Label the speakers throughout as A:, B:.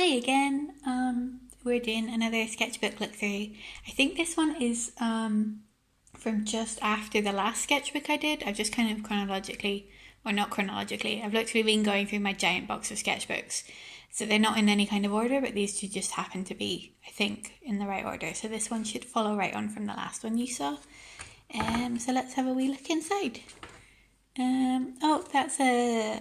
A: Hi again. We're doing another sketchbook look through. I think this one is from just after the last sketchbook I did. I've just kind of chronologically, or not chronologically, I've literally been going through my giant box of sketchbooks. So they're not in any kind of order, but these two just happen to be, I think, in the right order. So this one should follow right on from the last one you saw. So let's have a wee look inside. Oh, that's a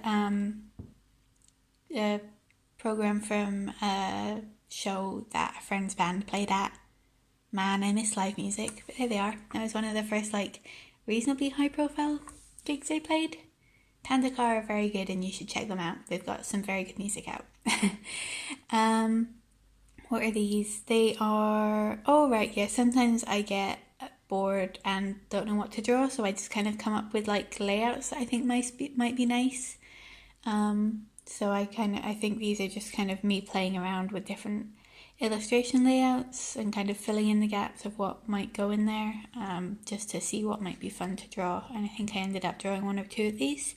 A: program from a show that a friend's band played at. Man, I miss live music, but there they are. That was one of the first reasonably high profile gigs they played. Tandakar are very good and you should check them out. They've got some very good music out. What are these? They are, oh right, yeah, sometimes I get bored and don't know what to draw, so I just kind of come up with layouts that I think might be nice. So I think these are just kind of me playing around with different illustration layouts and kind of filling in the gaps of what might go in there, just to see what might be fun to draw. And I think I ended up drawing one or two of these.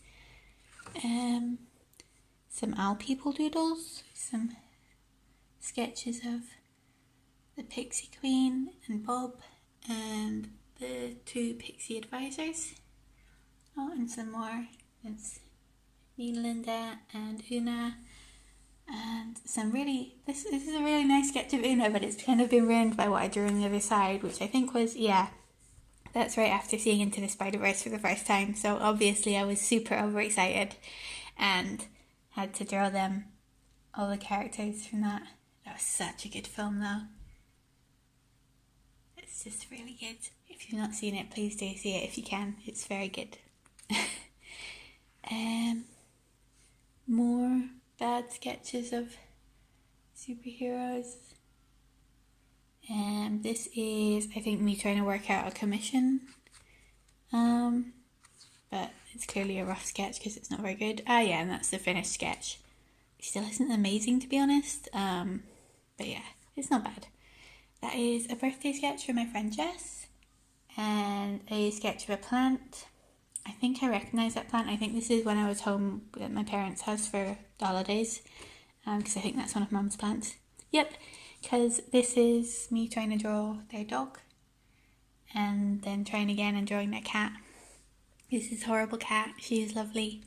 A: Some owl people doodles, some sketches of the Pixie Queen and Bob and the two Pixie advisors. Oh, and some more. It's me, Linda, and Una, and some really, this is a really nice sketch of Una, but it's kind of been ruined by what I drew on the other side, which I think was, yeah, that's right after seeing Into the Spider-Verse for the first time, so obviously I was super overexcited and had to draw them, all the characters from that. That was such a good film though. It's just really good. If you've not seen it, please do see it if you can. It's very good. More bad sketches of superheroes. This is, I think, me trying to work out a commission. But it's clearly a rough sketch because it's not very good. Ah, yeah, and that's the finished sketch. It still isn't amazing, to be honest. But yeah, it's not bad. That is a birthday sketch from my friend Jess, and a sketch of a plant. I think I recognise that plant. I think this is when I was home at my parents' house for the holidays, because I think that's one of Mum's plants. Yep, because this is me trying to draw their dog, and then trying again and drawing their cat. This is Horrible Cat. She is lovely.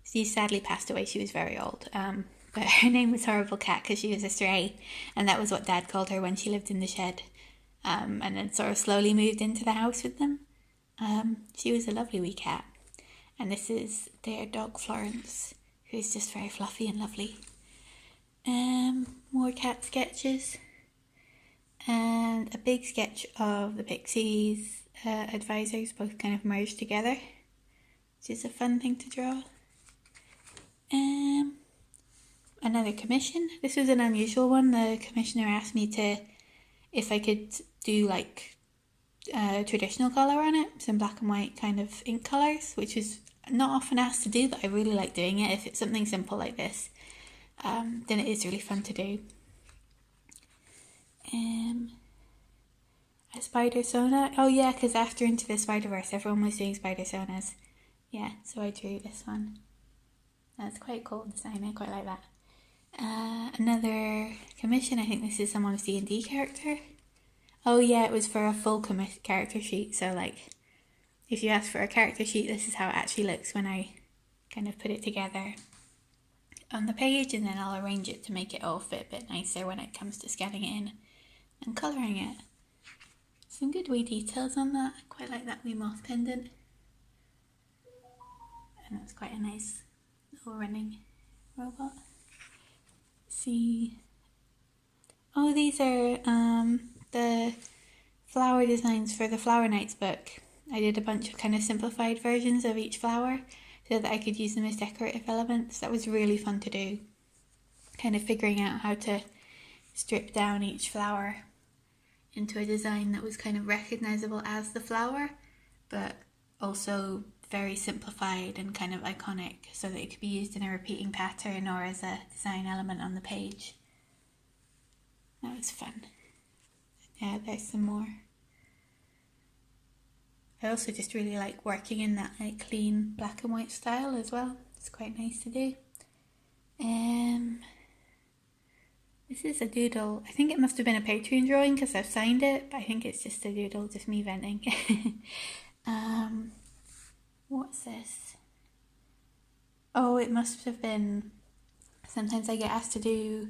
A: She sadly passed away. She was very old, but her name was Horrible Cat because she was a stray, and that was what Dad called her when she lived in the shed, and then sort of slowly moved into the house with them. She was a lovely wee cat. And this is their dog Florence, who's just very fluffy and lovely. More cat sketches. And a big sketch of the Pixies advisors, both kind of merged together, which is a fun thing to draw. Another commission. This was an unusual one. The commissioner asked me if I could do traditional colour on it, some black and white kind of ink colours, which is not often asked to do, but I really like doing it. If it's something simple like this, then it is really fun to do. A spider sona. Oh yeah, because after Into the Spider-Verse everyone was doing spider sonas. Yeah, so I drew this one. That's quite cool design, I quite like that. Another commission, I think this is someone's D&D character. Oh yeah, it was for a full character sheet, so if you ask for a character sheet, this is how it actually looks when I kind of put it together on the page, and then I'll arrange it to make it all fit a bit nicer when it comes to scanning it in and colouring it. Some good wee details on that. I quite like that wee moth pendant. And that's quite a nice little running robot. Let's see. Oh, these are the flower designs for the Flower Nights book. I did a bunch of kind of simplified versions of each flower so that I could use them as decorative elements. That was really fun to do. Kind of figuring out how to strip down each flower into a design that was kind of recognisable as the flower, but also very simplified and kind of iconic so that it could be used in a repeating pattern or as a design element on the page. That was fun. Yeah, there's some more. I also just really like working in that clean black and white style as well. It's quite nice to do. This is a doodle. I think it must have been a Patreon drawing because I've signed it, but I think it's just a doodle, just me venting. What's this? Oh, it must have been... Sometimes I get asked to do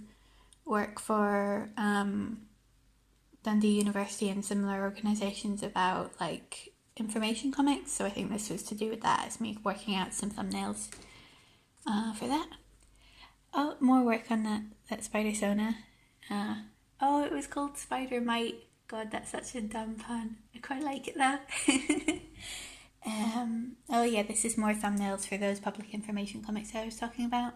A: work for Dundee University and similar organisations about like information comics, so I think this was to do with that. It's me working out some thumbnails for that. Oh, more work on that Spider Sona. Oh, it was called Spider Mite. God, that's such a dumb pun. I quite like it though. Oh yeah, this is more thumbnails for those public information comics I was talking about.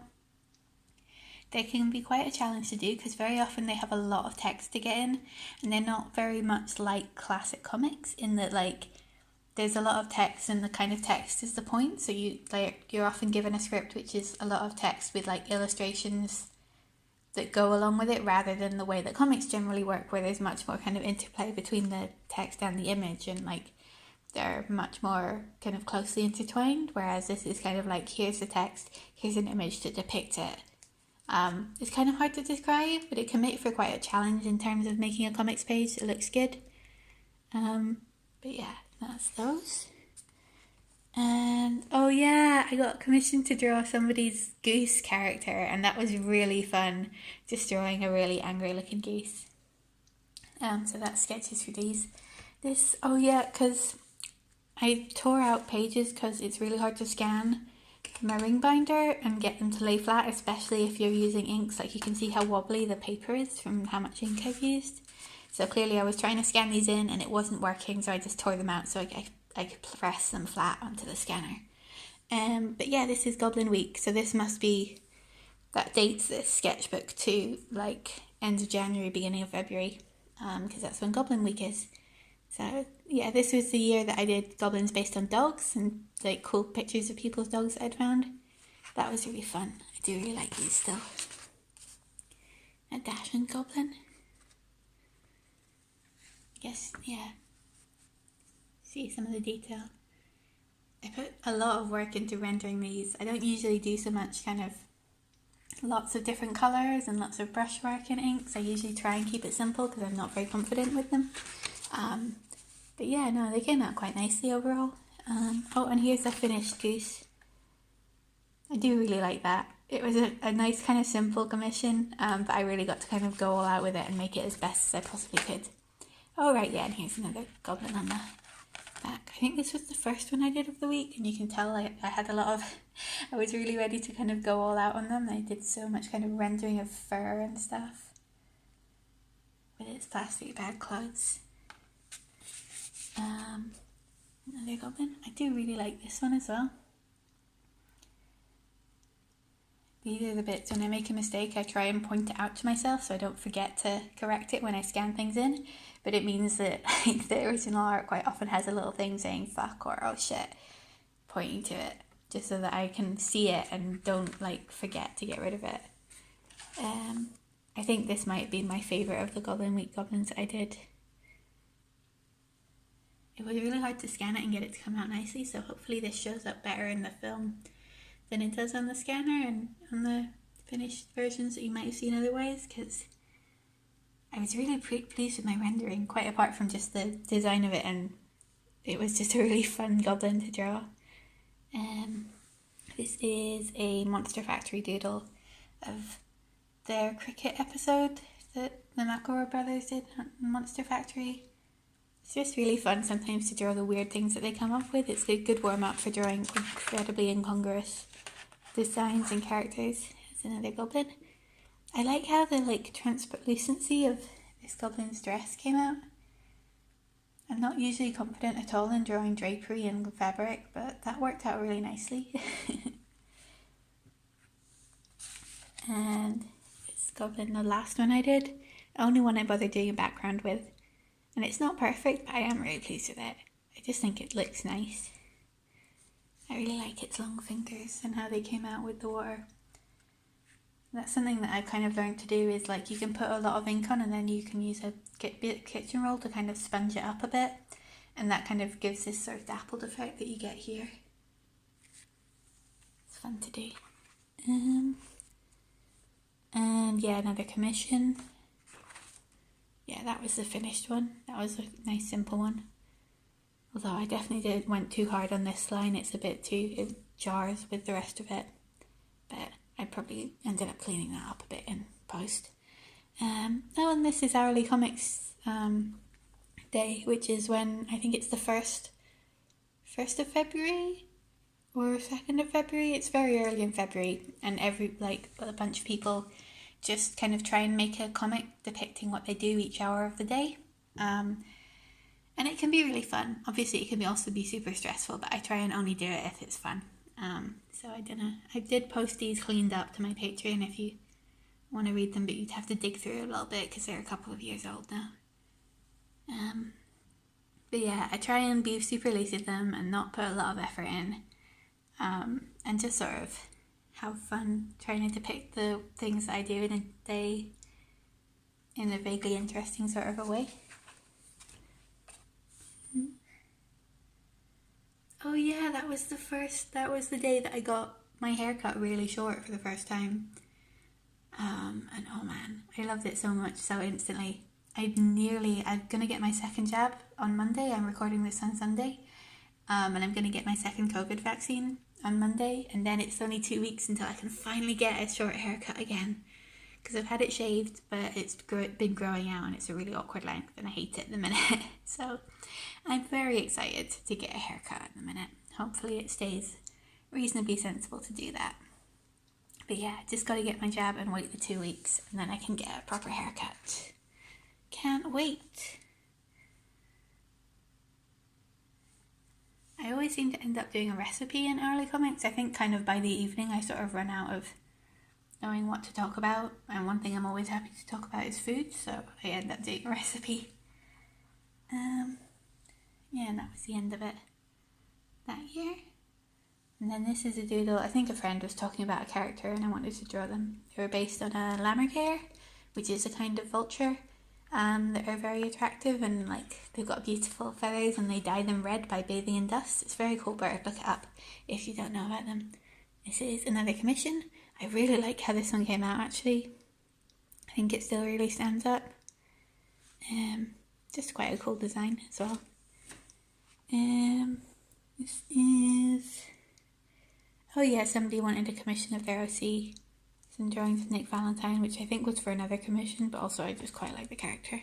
A: They can be quite a challenge to do because very often they have a lot of text to get in, and they're not very much like classic comics in that like there's a lot of text and the kind of text is the point. So you're often given a script which is a lot of text with like illustrations that go along with it, rather than the way that comics generally work, where there's much more kind of interplay between the text and the image, and like they're much more kind of closely intertwined, whereas this is kind of like, here's the text, here's an image to depict it. It's kind of hard to describe, but it can make for quite a challenge in terms of making a comics page that looks good. But yeah, that's those. And oh yeah, I got commissioned to draw somebody's goose character, and that was really fun, just drawing a really angry looking goose. So that's sketches for these. This, oh yeah, because I tore out pages because it's really hard to scan my ring binder and get them to lay flat, especially if you're using inks. Like you can see how wobbly the paper is from how much ink I've used. So clearly I was trying to scan these in and it wasn't working, so I just tore them out so I could press them flat onto the scanner. But yeah, this is Goblin Week, so this must be, that dates this sketchbook to like end of January, beginning of February, because that's when Goblin Week is. So yeah, this was the year that I did goblins based on dogs and like cool pictures of people's dogs that I'd found. That was really fun. I do really like these still. A dashing goblin. I guess, yeah. See some of the detail. I put a lot of work into rendering these. I don't usually do so much kind of lots of different colours and lots of brushwork and inks. I usually try and keep it simple because I'm not very confident with them. But yeah, no, they came out quite nicely overall. Oh, and here's the finished goose. I do really like that. It was a nice kind of simple commission, but I really got to kind of go all out with it and make it as best as I possibly could. Oh right, yeah, and here's another goblin on the back. I think this was the first one I did of the week, and you can tell I had a lot of... I was really ready to kind of go all out on them. I did so much kind of rendering of fur and stuff with its plastic bag clothes. Another goblin. I do really like this one as well. These are the bits when I make a mistake I try and point it out to myself so I don't forget to correct it when I scan things in, but it means that like, the original art quite often has a little thing saying fuck or oh shit pointing to it, just so that I can see it and don't like forget to get rid of it. I think this might be my favourite of the Goblin Week goblins that I did. It was really hard to scan it and get it to come out nicely, so hopefully this shows up better in the film than it does on the scanner and on the finished versions that you might have seen otherwise, because I was really pleased with my rendering, quite apart from just the design of it, and it was just a really fun goblin to draw. This is a Monster Factory doodle of their cricket episode that the McElroy brothers did on Monster Factory. It's just really fun sometimes to draw the weird things that they come up with. It's a good warm-up for drawing incredibly incongruous designs and characters. It's another goblin. I like how the like translucency of this goblin's dress came out. I'm not usually confident at all in drawing drapery and fabric, but that worked out really nicely. And this goblin, the last one I did, the only one I bothered doing a background with. And it's not perfect, but I am really pleased with it. I just think it looks nice. I really like its long fingers and how they came out with the water. That's something that I've kind of learned to do, is like you can put a lot of ink on and then you can use a kitchen roll to kind of sponge it up a bit. And that kind of gives this sort of dappled effect that you get here. It's fun to do. And yeah, another commission. Yeah, that was the finished one. That was a nice simple one. Although I definitely went too hard on this line. It's a bit too, it jars with the rest of it. But I probably ended up cleaning that up a bit in post. Oh, and this is Hourly Comics Day, which is when, I think it's the 1st of February or 2nd of February. It's very early in February, and a bunch of people just kind of try and make a comic depicting what they do each hour of the day. And it can be really fun. Obviously, it can also be super stressful, but I try and only do it if it's fun. So I did post these cleaned up to my Patreon if you want to read them, but you'd have to dig through a little bit because they're a couple of years old now. But yeah, I try and be super lazy with them and not put a lot of effort in, and just sort of have fun trying to depict the things that I do in a day in a vaguely interesting sort of a way. Oh yeah, that was the day that I got my hair cut really short for the first time. And oh man, I loved it so much so instantly. I'm gonna get my second jab on Monday. I'm recording this on Sunday. And I'm gonna get my second COVID vaccine on Monday, and then it's only 2 weeks until I can finally get a short haircut again. Because I've had it shaved, but it's been growing out and it's a really awkward length and I hate it at the minute. So I'm very excited to get a haircut at the minute. Hopefully it stays reasonably sensible to do that. But yeah, just got to get my jab and wait the 2 weeks and then I can get a proper haircut. Can't wait. I always seem to end up doing a recipe in Hourly Comics. I think kind of by the evening I sort of run out of knowing what to talk about, and one thing I'm always happy to talk about is food, so I end up doing a recipe. Yeah, and that was the end of it that year. And then this is a doodle. I think a friend was talking about a character and I wanted to draw them. They were based on a lammergeier, which is a kind of vulture that are very attractive, and they've got beautiful feathers and they dye them red by bathing in dust. It's a very cool bird. Look it up if you don't know about them. This is another commission. I really like how this one came out actually. I think it still really stands up. Just quite a cool design as well. This is... Oh yeah, somebody wanted a commission of their OC. Some drawings of Nick Valentine, which I think was for another commission, but also I just quite like the character.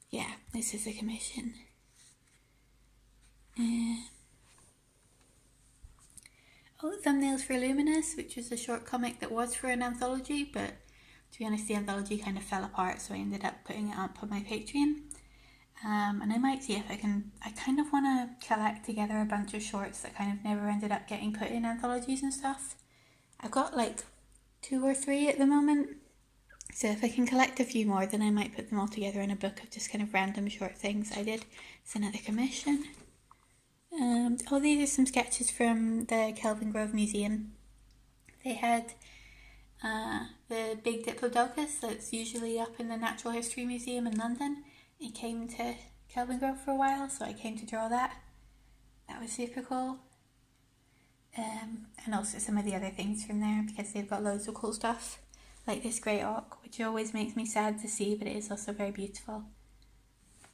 A: Yeah, this is a commission. Thumbnails for Luminous, which was a short comic that was for an anthology, but to be honest the anthology kind of fell apart, so I ended up putting it up on my Patreon. And I might see if I kind of want to collect together a bunch of shorts that kind of never ended up getting put in anthologies and stuff. I've got 2 or 3 at the moment, so if I can collect a few more then I might put them all together in a book of just kind of random short things I did. It's another commission. These are some sketches from the Kelvin Grove Museum. They had the big Diplodocus that's usually up in the Natural History Museum in London. It came to Kelvin Grove for a while, so I came to draw that. That was super cool. And also some of the other things from there, because they've got loads of cool stuff, like this grey auk, which always makes me sad to see, but it is also very beautiful.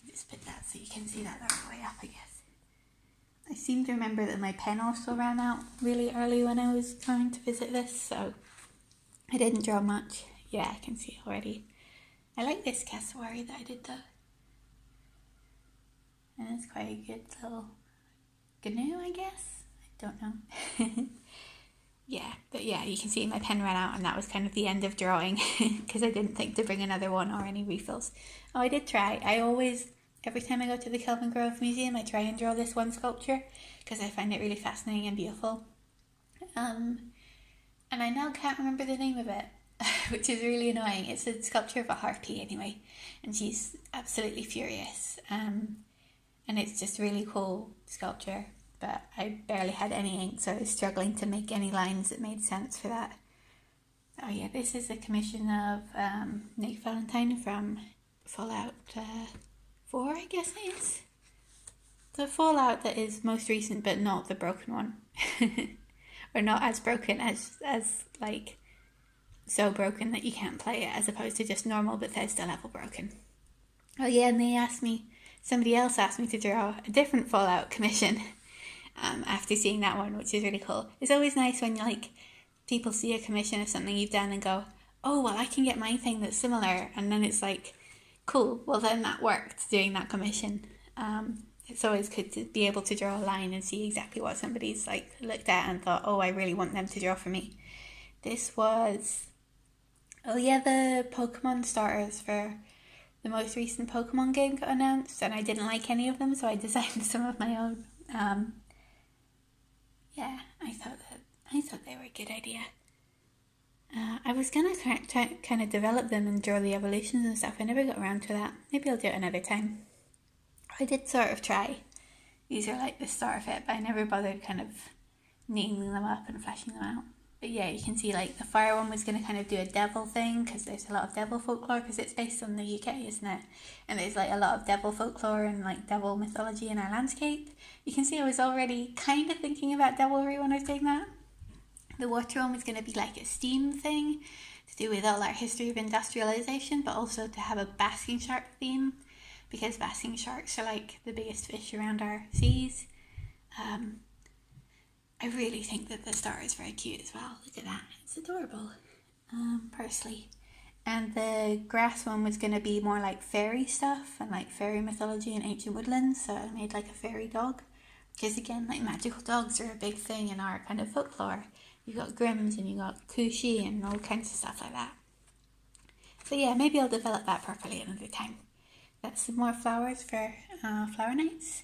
A: Just put that so you can see that the right way up, I guess. I seem to remember that my pen also ran out really early when I was going to visit this, so I didn't draw much. Yeah, I can see already. I like this cassowary that I did though. And it's quite a good little GNU, I guess. I don't know. Yeah, but yeah, you can see my pen ran out and that was kind of the end of drawing because I didn't think to bring another one or any refills. Oh, I did try. Every time I go to the Kelvin Grove Museum, I try and draw this one sculpture because I find it really fascinating and beautiful. And I now can't remember the name of it, which is really annoying. It's a sculpture of a harpy anyway, and she's absolutely furious. And it's just a really cool sculpture, but I barely had any ink, so I was struggling to make any lines that made sense for that. Oh yeah, this is a commission of Nick Valentine from Fallout 4, I guess it is. The Fallout that is most recent, but not the broken one. Or not as broken as so broken that you can't play it, as opposed to just normal Bethesda level broken. Oh yeah, and somebody else asked me to draw a different Fallout commission after seeing that one, which is really cool. It's always nice when like people see a commission of something you've done and go, oh well, I can get my thing that's similar, and then it's like, cool, well then that worked doing that commission. It's always good to be able to draw a line and see exactly what somebody's like looked at and thought, oh, I really want them to draw for me. This was, oh yeah, the Pokemon starters for the most recent Pokemon game got announced, and I didn't like any of them, so I designed some of my own. Yeah, I thought they were a good idea. I was gonna kind of develop them and draw the evolutions and stuff. I never got around to that. Maybe I'll do it another time. I did sort of try. These are like the start of it, but I never bothered kind of neating them up and fleshing them out. But yeah, you can see like the fire one was going to kind of do a devil thing, because there's a lot of devil folklore, because it's based on the UK, isn't it? And there's like a lot of devil folklore and like devil mythology in our landscape. You can see I was already kind of thinking about devilry when I was doing that. The water one was going to be like a steam thing to do with all our history of industrialization, but also to have a basking shark theme, because basking sharks are like the biggest fish around our seas. I really think that the star is very cute as well. Look at that, it's adorable. Parsley. And the grass one was going to be more like fairy stuff and like fairy mythology and ancient woodlands, so I made like a fairy dog. Because again, like magical dogs are a big thing in our kind of folklore. You got Grimms and you got Kushi and all kinds of stuff like that. So yeah, maybe I'll develop that properly another time. That's some more flowers for flower nights.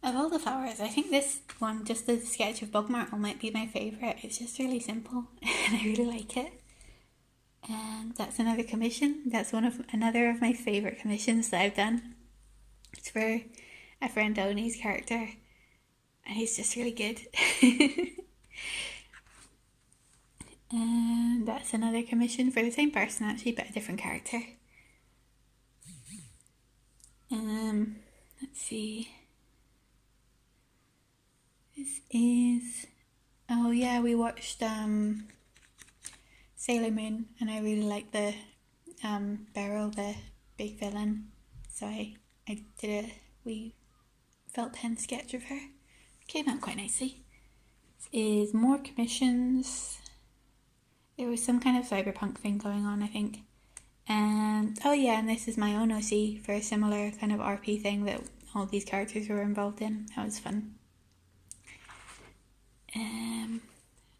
A: Of all the flowers, I think this one, just the sketch of bog myrtle, might be my favourite. It's just really simple and I really like it. And that's another commission. That's another of my favourite commissions that I've done. It's for a friend Oni's character, and he's just really good. And that's another commission for the same person actually, but a different character. Let's see. This is, oh yeah, we watched Sailor Moon, and I really like the Beryl, the big villain. So I did a wee felt pen sketch of her. Came out quite nicely. This is more commissions. There was some kind of cyberpunk thing going on, I think. And oh yeah, and this is my own OC for a similar kind of RP thing that all these characters were involved in. That was fun.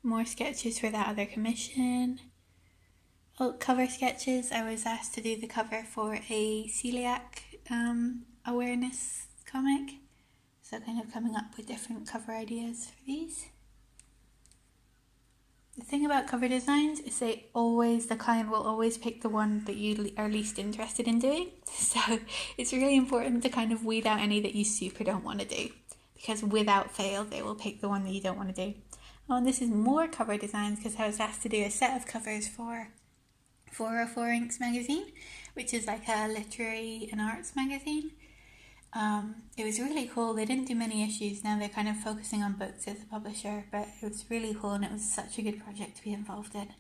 A: More sketches for that other commission. Oh, cover sketches. I was asked to do the cover for a celiac awareness comic. So kind of coming up with different cover ideas for these. The thing about cover designs is the client will always pick the one that you are least interested in doing. So it's really important to kind of weed out any that you super don't want to do, because without fail they will pick the one that you don't want to do. Oh, and this is more cover designs because I was asked to do a set of covers for 404 Inks magazine, which is like a literary and arts magazine. It was really cool. They didn't do many issues. Now they're kind of focusing on books as a publisher, but it was really cool and it was such a good project to be involved in.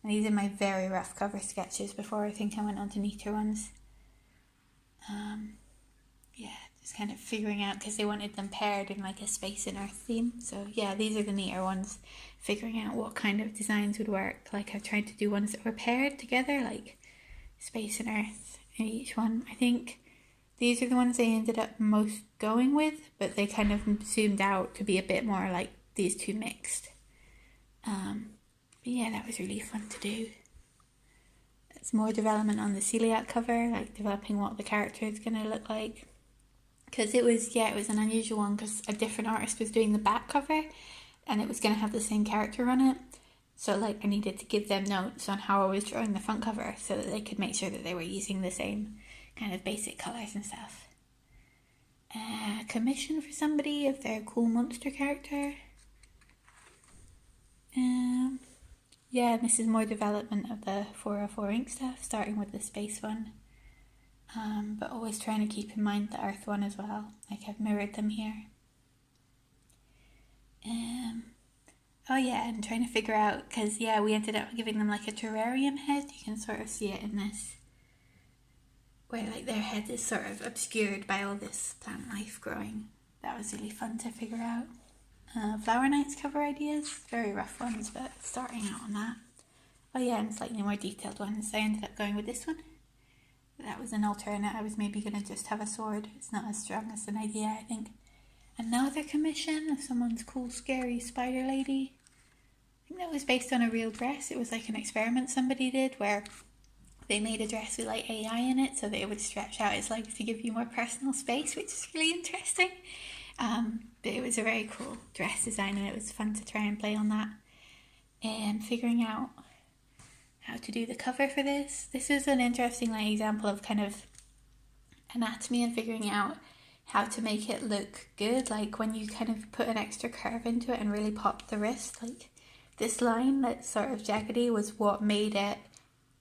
A: And these are my very rough cover sketches before I think I went on to neater ones. Yeah, just kind of figuring out, because they wanted them paired in like a space and earth theme. So yeah, these are the neater ones. Figuring out what kind of designs would work. Like I've tried to do ones that were paired together, like space and earth in each one. I think these are the ones they ended up most going with, but they kind of zoomed out to be a bit more like these two mixed. But yeah, that was really fun to do. It's more development on the celiac cover, like developing what the character is going to look like. Because it was an unusual one, because a different artist was doing the back cover, and it was going to have the same character on it. So like I needed to give them notes on how I was drawing the front cover so that they could make sure that they were using the same kind of basic colours and stuff. Commission for somebody of their cool monster character. Yeah, and this is more development of the 404 ink stuff, starting with the space one. But always trying to keep in mind the earth one as well. Like I've mirrored them here. Oh yeah, and trying to figure out, because yeah, we ended up giving them like a terrarium head. You can sort of see it in this, where like their head is sort of obscured by all this plant life growing. That was really fun to figure out. Flower Nights cover ideas, very rough ones, but starting out on that. Oh yeah, and slightly more detailed ones. I ended up going with this one. That was an alternate. I was maybe going to just have a sword. It's not as strong as an idea, I think. Another commission of someone's cool, scary spider lady. I think that was based on a real dress. It was like an experiment somebody did where they made a dress with like AI in it so that it would stretch out its legs to give you more personal space, which is really interesting. But it was a very cool dress design and it was fun to try and play on that. And figuring out how to do the cover for this. This is an interesting like example of kind of anatomy and figuring out how to make it look good, like when you kind of put an extra curve into it and really pop the wrist. Like this line that's sort of jaggedy was what made it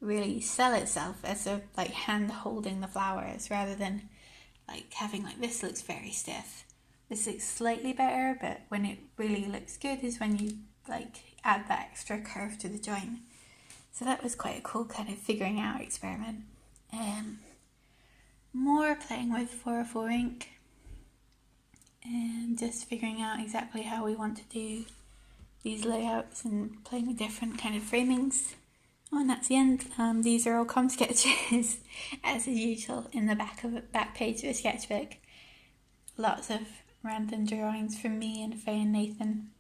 A: really sell itself as a like hand holding the flowers, rather than like having like this looks very stiff. This looks slightly better, but when it really looks good is when you like add that extra curve to the joint. So that was quite a cool kind of figuring out experiment. More playing with 404 ink and just figuring out exactly how we want to do these layouts and playing with different kind of framings. Oh, and that's the end. These are all com sketches as usual in the back page of the sketchbook. Lots of random drawings from me and Faye and Nathan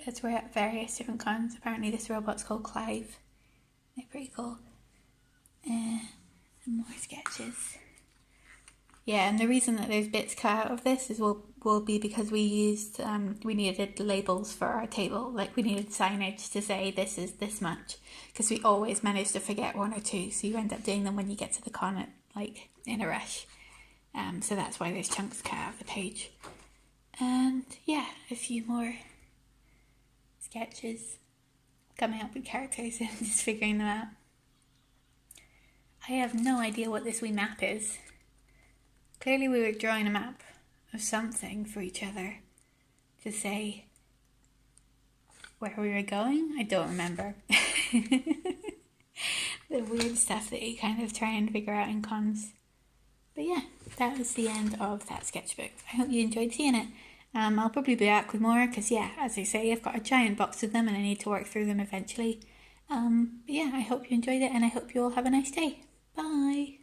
A: as we're at various different cons. Apparently this robot's called Clive. They're pretty cool. And more sketches. Yeah, and the reason that there's bits cut out of this is will be because we used we needed labels for our table. Like we needed signage to say this is this much, because we always manage to forget one or two, so you end up doing them when you get to the con at, like in a rush. So that's why there's chunks cut out of the page. And yeah, a few more sketches coming up with characters and just figuring them out. I have no idea what this wee map is. Clearly we were drawing a map of something for each other to say where we were going. I don't remember. The weird stuff that you kind of try and figure out in cons. But yeah, that was the end of that sketchbook. I hope you enjoyed seeing it. I'll probably be back with more because yeah, as I say, I've got a giant box of them and I need to work through them eventually. But yeah, I hope you enjoyed it and I hope you all have a nice day. Bye!